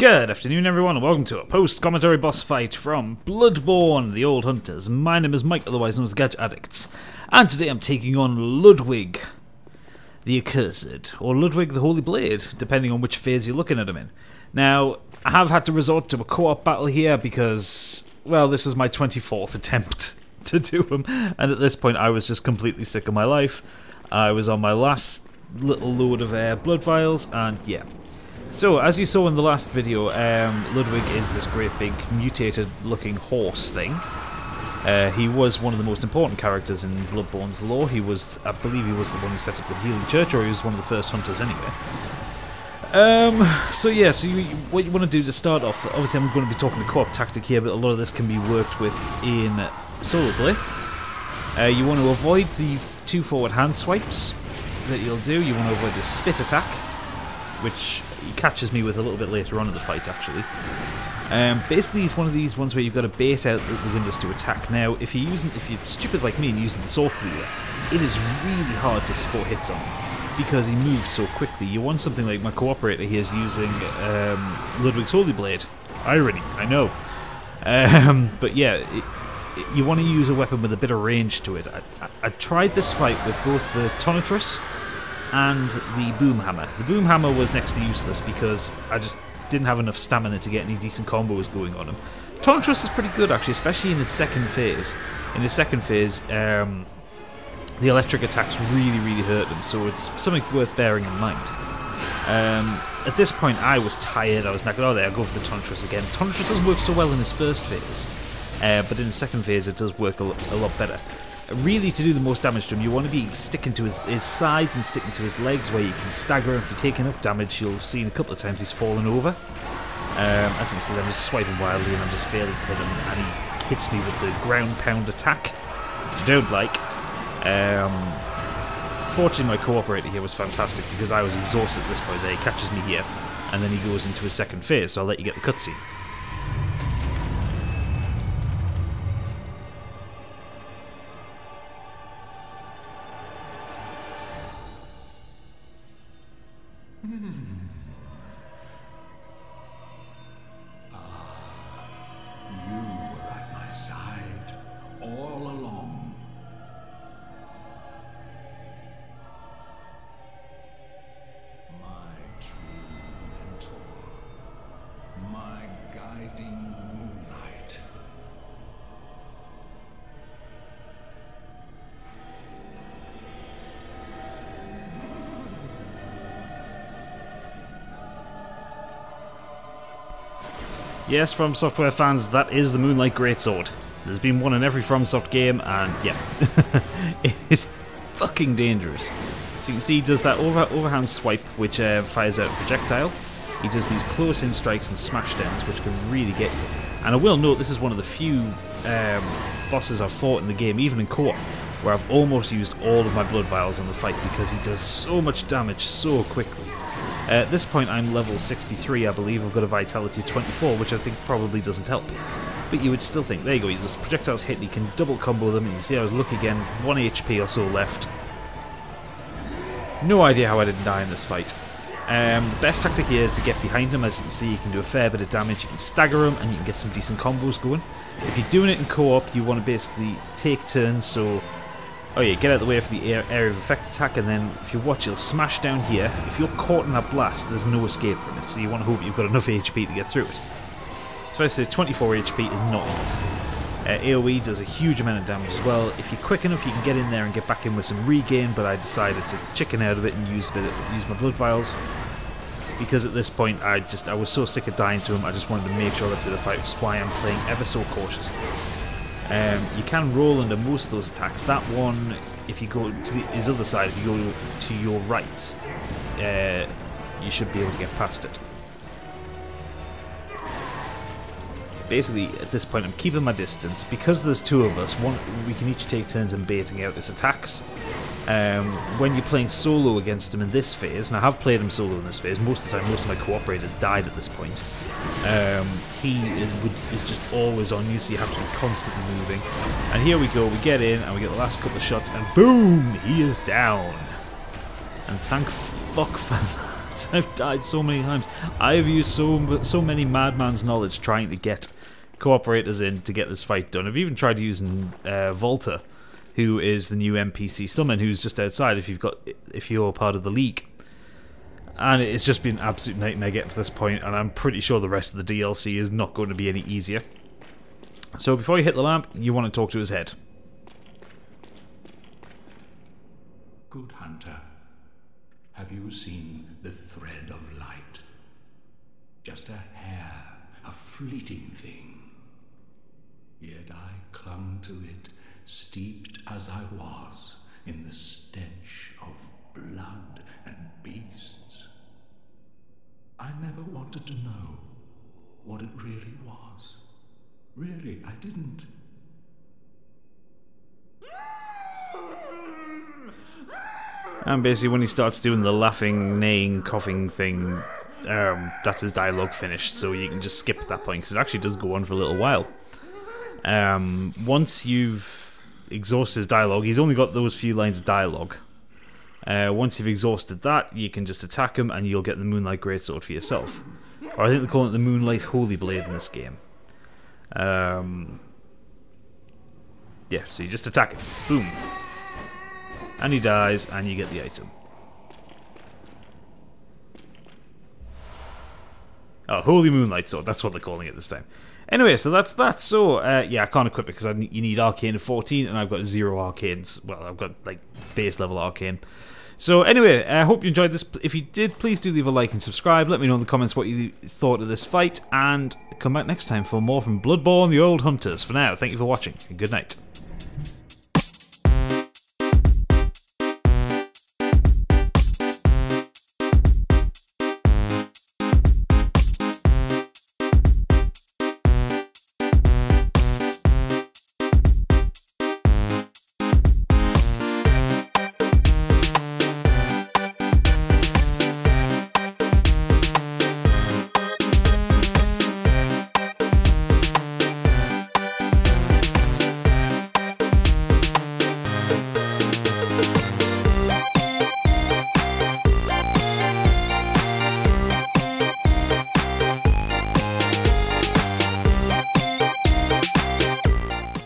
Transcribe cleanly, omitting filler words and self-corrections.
Good afternoon everyone and welcome to a post-commentary boss fight from Bloodborne, the Old Hunters. My name is Mike, otherwise known as Gadget Addicts, and today I'm taking on Ludwig the Accursed, or Ludwig the Holy Blade, depending on which phase you're looking at him in. Now, I have had to resort to a co-op battle here because, well, this was my 24th attempt to do him, and at this point I was just completely sick of my life. I was on my last little load of blood vials, and yeah. So, as you saw in the last video, Ludwig is this great big mutated looking horse thing. He was one of the most important characters in Bloodborne's lore. He was, I believe he was the one who set up the Healing Church, or he was one of the first hunters anyway. So what you want to do to start off, obviously I'm going to be talking a co-op tactic here, but a lot of this can be worked with in solo play. You want to avoid the 2 forward hand swipes that you'll do. You want to avoid the spit attack, which he catches me with a little bit later on in the fight, actually. Basically, it's one of these ones where you've got to bait out the windows to attack. Now, if you're stupid like me and using the sword cleaver, it is really hard to score hits on him because he moves so quickly. You want something like my cooperator here is using Ludwig's Holy Blade. Irony, I know. But yeah, you want to use a weapon with a bit of range to it. I tried this fight with both the Tonitrus and the boom hammer. The boom hammer was next to useless because I just didn't have enough stamina to get any decent combos going on him. Tonitrus is pretty good actually, especially in his second phase. In his second phase, the electric attacks really hurt him, so it's something worth bearing in mind. At this point I was tired, I was knackered. Oh there, I'll go for the Tonitrus again. Tonitrus doesn't work so well in his first phase, but in the second phase it does work a lot better. Really, to do the most damage to him, you want to be sticking to his sides and sticking to his legs where you can stagger him. If you take enough damage, you'll have seen a couple of times he's fallen over. As you can see, I'm just swiping wildly and I'm just failing to hit him, and he hits me with the ground pound attack, which I don't like. Fortunately, my cooperator here was fantastic because I was exhausted at this point. There, he catches me here, and then he goes into his second phase, so I'll let you get the cutscene. You were at my side all along. My true mentor, my guiding moonlight. Yes, From Software fans, that is the Moonlight Greatsword. There's been one in every FromSoft game, and yeah, it is fucking dangerous. So you can see he does that overhand swipe, which fires out a projectile. He does these close-in strikes and smash downs, which can really get you. And I will note, this is one of the few bosses I've fought in the game, even in co-op, where I've almost used all of my blood vials in the fight because he does so much damage so quickly. At this point I'm level 63, I believe. I've got a vitality of 24, which I think probably doesn't help. But you would still think, there you go, those projectiles hit, you can double combo them, and you see I was lucky again, 1 HP or so left. No idea how I didn't die in this fight. The best tactic here is to get behind him. As you can see, you can do a fair bit of damage, you can stagger him, and you can get some decent combos going. If you're doing it in co-op, you want to basically take turns, so... Oh yeah, get out of the way for the area of effect attack, and then if you watch, he'll smash down here. If you're caught in that blast, there's no escape from it, so you want to hope you've got enough HP to get through it. So I say 24 HP is not enough. AoE does a huge amount of damage as well. If you're quick enough, you can get in there and get back in with some regain, but I decided to chicken out of it and use my blood vials, because at this point I was so sick of dying to him, I just wanted to make sure I got through the fight, which is why I'm playing ever so cautiously. You can roll under most of those attacks. That one, if you go to his other side, if you go to your right, you should be able to get past it. Basically, at this point, I'm keeping my distance. Because there's 2 of us, we can each take turns in baiting out his attacks. When you're playing solo against him in this phase, and I have played him solo in this phase, most of the time most of my cooperators died at this point, he is just always on you, so you have to be constantly moving. And here we go, we get in, and we get the last couple of shots, and boom, he is down. And thank fuck for that. God, I've died so many times. I've used so many madman's knowledge trying to get cooperators in to get this fight done. I've even tried using Volta, who is the new NPC summon, who's just outside if you're part of the League. And it's just been an absolute nightmare getting to this point, and I'm pretty sure the rest of the DLC is not going to be any easier. So before you hit the lamp, you want to talk to his head. Good hunter, have you seen the thread of light? Just a hair, a fleeting thing. Yet I clung to it, steeped as I was in the stench of blood and beasts. I never wanted to know what it really was. Really, I didn't. And basically when he starts doing the laughing, neighing, coughing thing, that's his dialogue finished, so you can just skip at that point, because it actually does go on for a little while. Once you've exhausted his dialogue, he's only got those few lines of dialogue. Once you've exhausted that, you can just attack him and you'll get the Moonlight Greatsword for yourself. Or I think they call it the Moonlight Holy Blade in this game. Yeah, so you just attack him. Boom. And he dies, and you get the item. Oh, Holy Moonlight Sword, that's what they're calling it this time. Anyway, so that's that. So, yeah, I can't equip it because you need Arcane of 14, and I've got 0 Arcanes. Well, I've got, like, base level Arcane. So, anyway, I hope you enjoyed this. If you did, please do leave a like and subscribe. Let me know in the comments what you thought of this fight, and come back next time for more from Bloodborne: The Old Hunters. For now, thank you for watching, and good night.